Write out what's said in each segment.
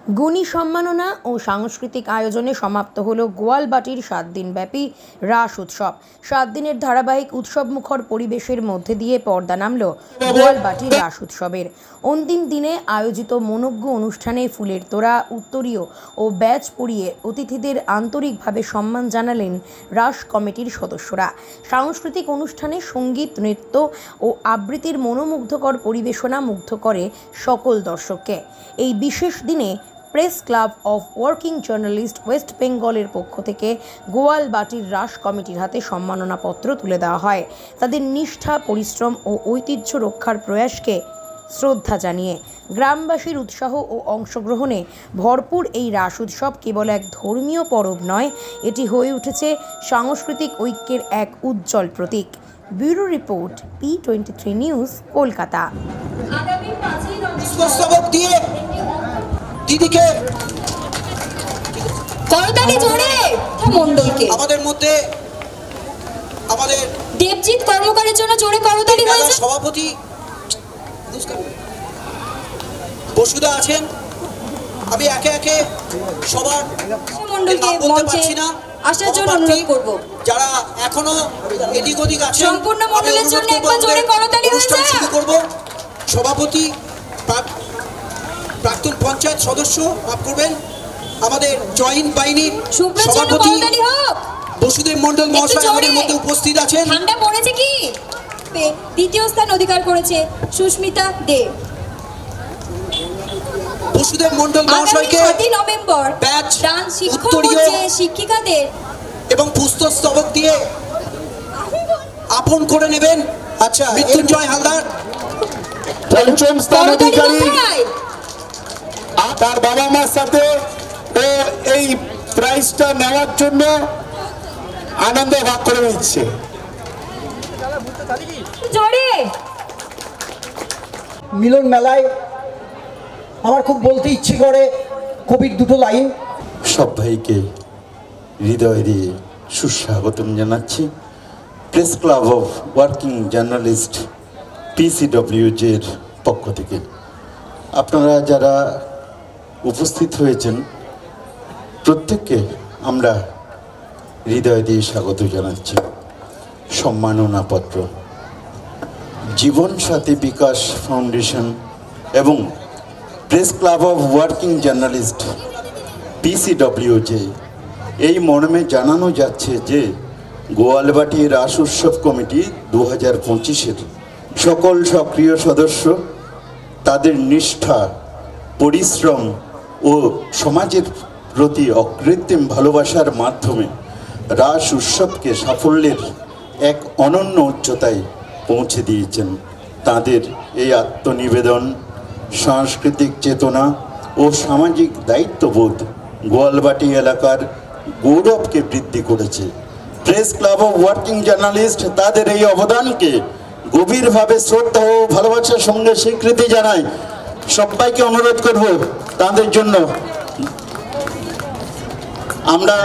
গুণী সম্মাননা ও সাংস্কৃতিক আয়োজনে সমাপ্ত হলো গোয়ালবাটির 7 দিনব্যাপী রাস উৎসব। 7 দিনের ধারাবাহিক উৎসবমুখর পরিবেশের মধ্যে দিয়ে পর্দা নামল গোয়ালবাটির রাস উৎসবের। অন্তিম দিনে আয়োজিত মনোজ্ঞ অনুষ্ঠানে ফুলের তোড়া, উত্তরীয় ও ব্যাজ পরিয়ে অতিথিদের আন্তরিকভাবে সম্মান জানালেন রাস কমিটির সদস্যরা। সাংস্কৃতিক অনুষ্ঠানে সঙ্গীত, নৃত্য ও আবৃত্তির মনোমুগ্ধকর পরিবেশনা মুগ্ধ করে সকল দর্শককে। এই বিশেষ দিনে press club of working journalist West বেঙ্গলের পক্ষ থেকে গোয়ালবাটির রাস কমিটির হাতে সম্মাননাপত্র তুলে দেওয়া হয়। তাদের নিষ্ঠা, পরিশ্রম ও ঐতিহ্য রক্ষার প্রয়াসকে শ্রদ্ধা জানিয়ে গ্রামবাসীর উৎসাহ ও অংশগ্রহণে ভরপুর এই রাস উৎসব কেবল এক ধর্মীয় পরব নয়, এটি হয়ে উঠেছে সাংস্কৃতিক ঐক্যের এক উজ্জ্বল প্রতীক। Bureau report, P23 news, Kolkata. দিদিকে করতালি জোরে মণ্ডলকে আমাদের মধ্যে আমাদের দেবজিৎ কর্মকারের জন্য জোরে করতালি হয়েছে। সভাপতি বসুদা আছেন, আমি একে একে সবার মণ্ডলকে বলতে পারছি না, আসার জন্য অনুরোধ করব। যারা এখনো এদিক ওদিক আছেন সম্পূর্ণ মণ্ডলের জন্য একবার জোরে করতালি হয়েছে। শুরু করব। সভাপতি, প্রাক্তন পঞ্চায়েত সদস্য মাফ করবেন, আমাদের জয়েন্ট বাহিনীর সভাপতি বসুদেব মণ্ডল মহাশয় আমাদের মধ্যে উপস্থিত আছেন। ঠান্ডা পড়েছে কি? দ্বিতীয় স্থান অধিকার করেছে সুস্মিতা দে। বসুদেব মণ্ডল মহাশয়কে 7 নভেম্বর ব্যাচ উত্তরীয় শিক্ষিকাদের এবং পুস্তক দিয়ে আপন করে নেবেন। আচ্ছা, মৃত্যুঞ্জয় হালদার পঞ্চম স্থান অধিকারী তার বাবা মার সাথে এই প্রাইজটা নেওয়ার জন্য আনন্দ ভাগ করে নিচ্ছে। মিলন মেলায় আমার খুব বলতে ইচ্ছে করে কবির দুটো লাইন। সব ভাইকে হৃদয় দিয়ে সুস্বাগতম জানাচ্ছি press club of working journalist PCWJ-র পক্ষ থেকে। আপনারা যারা উপস্থিত হয়েছেন প্রত্যেককে আমরা হৃদয় দিয়ে স্বাগত জানাচ্ছি। সম্মাননাপত্র জীবন সাথী বিকাশ ফাউন্ডেশন এবং press club of working journalist PCWJ এই মর্মে জানানো যাচ্ছে যে গোয়ালবাটি রাস উৎসব কমিটি 2025-এর সকল সক্রিয় সদস্য তাদের নিষ্ঠা, পরিশ্রম ও সমাজের প্রতি অকৃত্রিম ভালোবাসার মাধ্যমে রাস উৎসবকে সাফল্যের এক অনন্য উচ্চতায় পৌঁছে দিয়েছেন। তাদের এই আত্মনিবেদন সাংস্কৃতিক চেতনা ও সামাজিক দায়িত্ববোধ গোয়ালবাটি এলাকার গৌরবকে বৃদ্ধি করেছে। Press club of working journalist তাদের এই অবদানকে গভীরভাবে শ্রদ্ধা ও ভালোবাসার সঙ্গে স্বীকৃতি জানায়। সবাইকে অনুরোধ করব তাদের জন্য। আমরা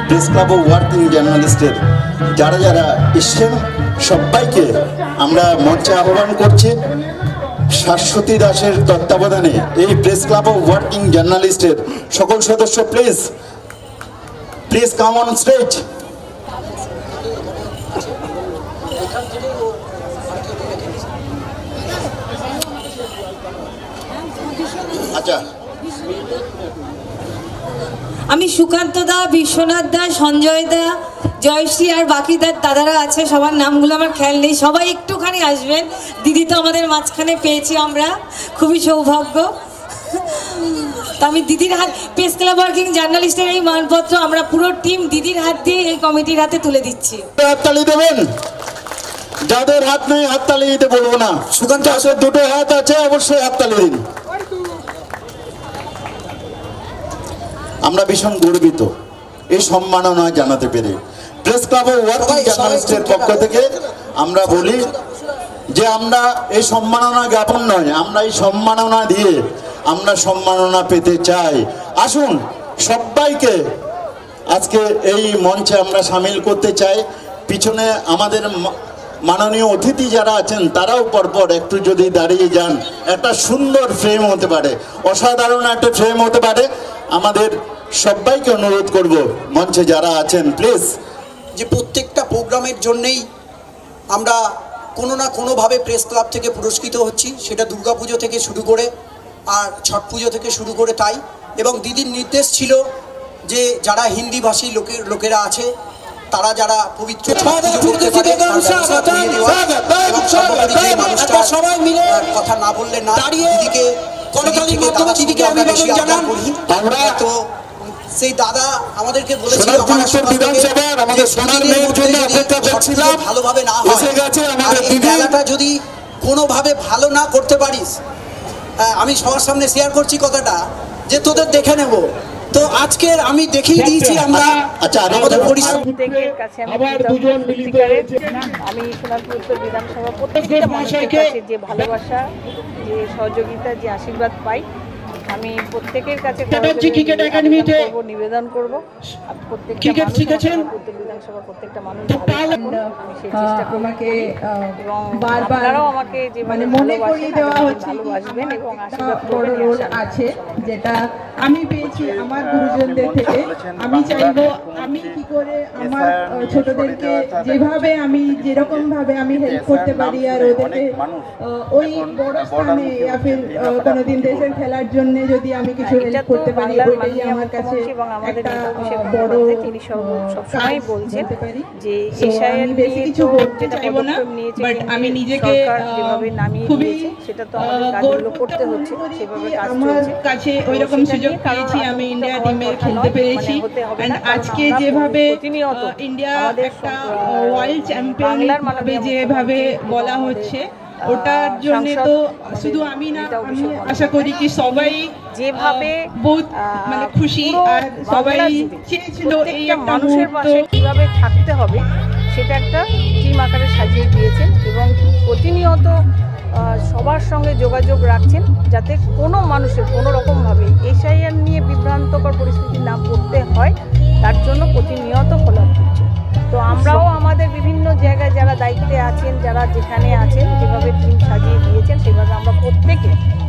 প্রেস ক্লাব অফ ওয়ার্কিং জার্নালিস্টের যারা যারা এসছেন সবাইকে আমরা মঞ্চে আহ্বান করছি। শাশ্বতী দাসের তত্ত্বাবধানে এই প্রেস ক্লাব অফ ওয়ার্কিং জার্নালিস্টের সকল সদস্য প্লিজ কাম অন স্টেজ। আচ্ছা, আমি সুকান্ত দা, বিশ্বনাথ দা, সঞ্জয় দা, জয়শ্রী আর বাকি দাদারা আছে, সবার নামগুলো আমার খেয়াল নেই, সবাই একটুখানি আসবেন। দিদি তো আমাদের মাঝখানে পেয়েছি, আমরা খুবই সৌভাগ্য। তো আমি দিদির হাত, প্রেস ক্লাব ওয়ার্কিং জার্নালিস্টের এই মানপত্র আমরা পুরো টিম দিদির হাত দিয়ে এই কমিটির হাতে তুলে দিচ্ছি। হাততালি দেবেন, যাদের হাত নেই হাততালি দিতে বলবো না। সুকান্ত আসলে দুটো হাত আছে, অবশ্যই হাততালি দিন। আমরা ভীষণ গর্বিত এই সম্মাননা জানাতে পেরে। প্রেস ক্লাব অফ ওয়ার্কিং জার্নালিস্টের পক্ষ থেকে আমরা বলি যে আমরা এই সম্মাননা জ্ঞাপন নয়, আমরা এই সম্মাননা দিয়ে আমরা সম্মাননা পেতে চাই। আসুন সবাইকে আজকে এই মঞ্চে আমরা সামিল করতে চাই। পিছনে আমাদের মাননীয় অতিথি যারা আছেন তারাও পরপর একটু যদি দাঁড়িয়ে যান, একটা সুন্দর ফ্রেম হতে পারে, অসাধারণ একটা ফ্রেম হতে পারে। আমাদের সবাইকে অনুরোধ করব, মঞ্চে যারা আছেন প্লিজ, যে প্রত্যেকটা প্রোগ্রামের জন্যেই আমরা কোনো না কোনোভাবে প্রেস ক্লাব থেকে পুরস্কৃত হচ্ছি, সেটা দুর্গাপুজো থেকে শুরু করে আর ছট পুজো থেকে শুরু করে তাই। এবং দিদির নির্দেশ ছিল যে যারা হিন্দিভাষী লোকেরা আছে তারা যারা পবিত্র সবাই মিলে কথা না বললে না, দিদিকে তো সেই দাদা আমাদেরকে বলেছিল ভালোভাবে না হয়, এই খেলাটা যদি কোনোভাবে ভালো না করতে পারিস, আমি সবার সামনে শেয়ার করছি কথাটা যে তোদের দেখে নেব। তো আজকে আমি দেখিয়ে দিয়েছি আমরা। আচ্ছা, আমাদের প্রত্যেকের কাছে আমি সোনারপুর উত্তর বিধানসভা প্রত্যেকটা মানুষের কাছে যে ভালোবাসা, যে সহযোগিতা, যে আশীর্বাদ পাই, আমি প্রত্যেকের কাছে নিবেদন করব প্রত্যেকটা উত্তর বিধানসভা প্রত্যেকটা মানুষ আমি সেই চেষ্টা আমাকে এবং আপনারাও আমাকে যে মানে মনে করিয়ে দেওয়া হচ্ছে ভালোবাসবেন এবং আশীর্বাদ করবেন আছে, যেটা আমি পেয়েছি আমার গুরুজনদের থেকে। আমি চাইবো আমি কি করে আমার ছোটদেরকে যেভাবে আমি যেরকম ভাবে আমি হেল্প করতে পারি আর ওদেরকে ওই বড় স্থানে या फिर কোনোদিন দেশের খেলার জন্য যদি আমি কিছু হেল্প করতে পারি, ওইটাই আমার কাছে একটা বড় তিনি সবসময় বলছেন যে এশিয়ার বেশি কিছু বলতে চাইবো না, বাট আমি নিজেকে যেভাবে নামিয়ে দিয়েছি সেটা তো আমাদের কাজগুলো করতে হচ্ছে, সেভাবে কাজ চলছে। আমার কাছে ওইরকম সুযোগ পেয়েছি, আমি ইন্ডিয়া টিমে খেলতে পেরেছি। এন্ড আজকে যেভাবে ইন্ডিয়া একটা ওয়ার্ল্ড চ্যাম্পিয়ন ভাবে যেভাবে বলা হচ্ছে, ওটার জন্য তো শুধু আমি না, আমি আশা করি কি সবাই যেভাবে বহুত মানে খুশি আর সবাই চেয়েছিল এই একটা মানুষের পাশে কিভাবে থাকতে হবে সেটা একটা টিম আকারে সাজিয়ে দিয়েছেন এবং প্রতিনিয়ত সবার সঙ্গে যোগাযোগ রাখছেন যাতে কোনো মানুষের কোনো রকমভাবে এশিয়ান নিয়ে বিভ্রান্তকর পরিস্থিতি না পড়তে হয়, তার জন্য প্রতিনিয়ত ফলো আপ করছে। তো আমরাও আমাদের বিভিন্ন জায়গায় যারা দায়িত্বে আছেন, যারা যেখানে আছেন, যেভাবে টিম সাজিয়ে দিয়েছেন সেভাবে আমরা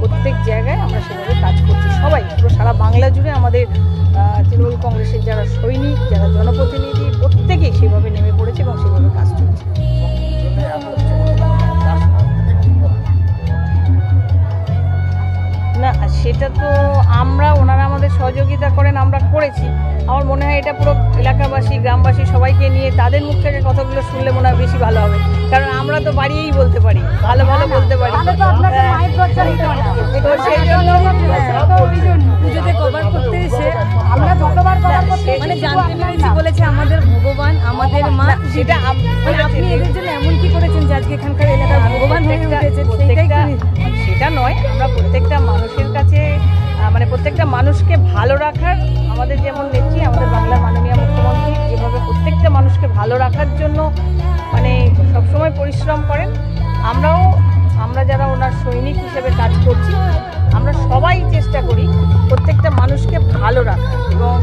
প্রত্যেক জায়গায় আমরা সেভাবে কাজ করছি। সবাই পুরো সারা বাংলা জুড়ে আমাদের তৃণমূল কংগ্রেসের যারা সৈনিক, যারা জনপ্রতিনিধি, প্রত্যেকেই সেভাবে নেমে পড়েছে এবং সেভাবে কাজ চলছে। না, সেটা তো ওনারা আমাদের সহযোগিতা করেন, আমরা করেছি। আমার মনে হয় এটা পুরো এলাকাবাসী, গ্রামবাসী সবাইকে নিয়ে তাদের মুখ থেকে কথাগুলো শুনলে মনে হয় বেশি ভালো হবে, কারণ আমরা তো বাড়িয়েই বলতে পারি, ভালো বলতে পারি। তো সেই জন্য পুজোতে কভার করতে এসে আমরা যতবার মানে জানতে পেরেছি বলেছে আমাদের ভগবান, আমাদের মা, সেটা আপনি এদের জন্য এমন কি করেছেন যে আজকে এখানকার এলাকার ভগবান হয়ে উঠেছেন, সেটা নয়। আমরা প্রত্যেকটা মানুষের কাছে মানে প্রত্যেকটা মানুষকে ভালো রাখার, আমাদের যেমন নেত্রী, আমাদের বাংলার মাননীয় মুখ্যমন্ত্রী যেভাবে প্রত্যেকটা মানুষকে ভালো রাখার জন্য মানে সবসময় পরিশ্রম করেন, আমরা যারা ওনার সৈনিক হিসেবে কাজ করছি, আমরা সবাই চেষ্টা করি প্রত্যেকটা মানুষকে ভালো রাখা এবং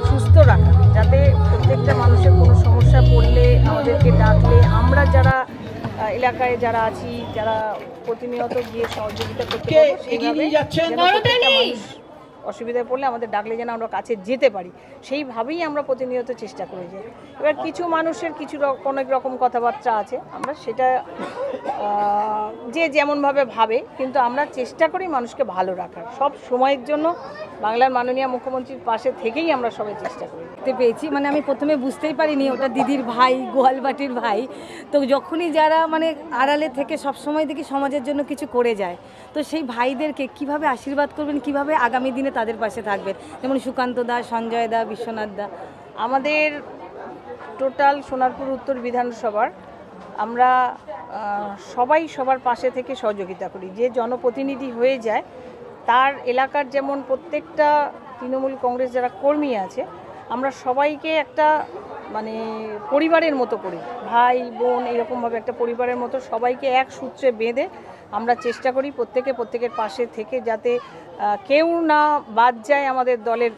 সুস্থ রাখা, যাতে প্রত্যেকটা মানুষের কোনো সমস্যা পড়লে আমাদেরকে ডাকলে আমরা যারা এলাকায় যারা আছি, যারা প্রতিনিয়ত গিয়ে সহযোগিতা করতে অসুবিধায় পড়লে আমাদের ডাকলে যেন আমরা কাছে যেতে পারি, সেইভাবেই আমরা প্রতিনিয়ত চেষ্টা করে যাই। এবার কিছু মানুষের অনেক রকম কথাবার্তা আছে, আমরা সেটা যে যেমনভাবে ভাবে, কিন্তু আমরা চেষ্টা করি মানুষকে ভালো রাখার সব সময়ের জন্য। বাংলার মাননীয় মুখ্যমন্ত্রীর পাশে থেকেই আমরা সবাই চেষ্টা করি। দেখতে পেয়েছি মানে আমি প্রথমে বুঝতেই পারিনি ওটা দিদির ভাই, গোয়ালবাটির ভাই। তো যখনই যারা মানে আড়ালে থেকে সবসময় দেখি সমাজের জন্য কিছু করে যায়, তো সেই ভাইদেরকে কিভাবে আশীর্বাদ করবেন, কিভাবে আগামী দিনে তাদের পাশে থাকবেন, যেমন সুকান্ত দা, সঞ্জয় দা, বিশ্বনাথ দা। আমাদের টোটাল সোনারপুর উত্তর বিধানসভার আমরা সবাই সবার পাশে থেকে সহযোগিতা করি। যে জনপ্রতিনিধি হয়ে যায় তার এলাকার যেমন প্রত্যেকটা তৃণমূল কংগ্রেস যারা কর্মী আছে, আমরা সবাইকে একটা মানে পরিবারের মতো করি, ভাই বোন এরকমভাবে একটা পরিবারের মতো সবাইকে এক সূত্রে বেঁধে আমরা চেষ্টা করি প্রত্যেকের পাশে থেকে, যাতে কেউ না বাদ যায়, আমাদের দলের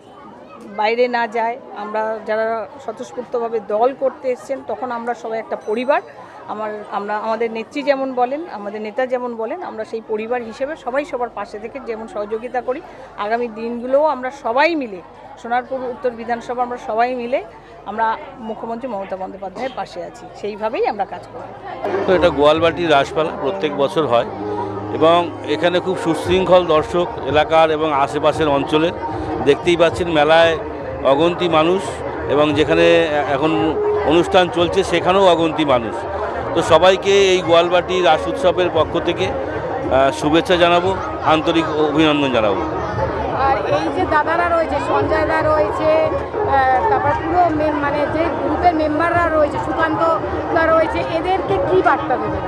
বাইরে না যায়। আমরা যারা স্বতঃস্ফূর্তভাবে দল করতে এসছেন, তখন আমরা সবাই একটা পরিবার, আমাদের নেত্রী যেমন বলেন, আমাদের নেতা যেমন বলেন, আমরা সেই পরিবার হিসেবে সবাই সবার পাশে থেকে যেমন সহযোগিতা করি, আগামী দিনগুলোও আমরা সবাই মিলে সোনারপুর উত্তর বিধানসভা আমরা সবাই মিলে আমরা মুখ্যমন্ত্রী মমতা বন্দ্যোপাধ্যায়ের পাশে আছি, সেইভাবেই আমরা কাজ করব। তো এটা গোয়ালবাটির রাসপালা প্রত্যেক বছর হয় এবং এখানে খুব সুশৃঙ্খল দর্শক এলাকার এবং আশেপাশের অঞ্চলের, দেখতেই পাচ্ছেন মেলায় অগন্তি মানুষ এবং যেখানে এখন অনুষ্ঠান চলছে সেখানেও অগন্তি মানুষ। তো সবাইকে এই গোয়ালবাটি রাস উৎসবের পক্ষ থেকে শুভেচ্ছা জানাবো, আন্তরিক অভিনন্দন জানাবো। আর এই যে দাদারা রয়েছে, সঞ্জয় দা রয়েছে, তারপর পুরো মানে যে গ্রুপের মেম্বাররা রয়েছে, সুকান্ত দা রয়েছে, এদেরকে কি বার্তা দেবেন?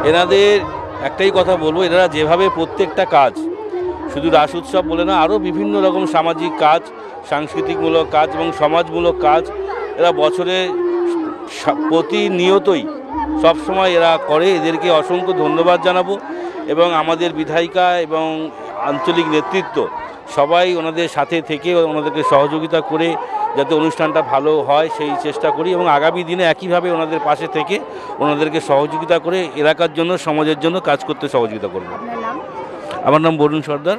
এনাদের একটাই কথা বলবো, এনারা যেভাবে প্রত্যেকটা কাজ, শুধু রাস উৎসব বলে না, আরও বিভিন্ন রকম সামাজিক কাজ, সাংস্কৃতিকমূলক কাজ এবং সমাজমূলক কাজ এরা বছরে প্রতিনিয়তই সবসময় এরা করে। এদেরকে অসংখ্য ধন্যবাদ জানাবো এবং আমাদের বিধায়িকা এবং আঞ্চলিক নেতৃত্ব সবাই ওনাদের সাথে থেকে ওনাদেরকে সহযোগিতা করে যাতে অনুষ্ঠানটা ভালো হয় সেই চেষ্টা করি এবং আগামী দিনে একইভাবে ওনাদের পাশে থেকে ওনাদেরকে সহযোগিতা করে এলাকার জন্য, সমাজের জন্য কাজ করতে সহযোগিতা করব। আমার নাম বরুণ সর্দার।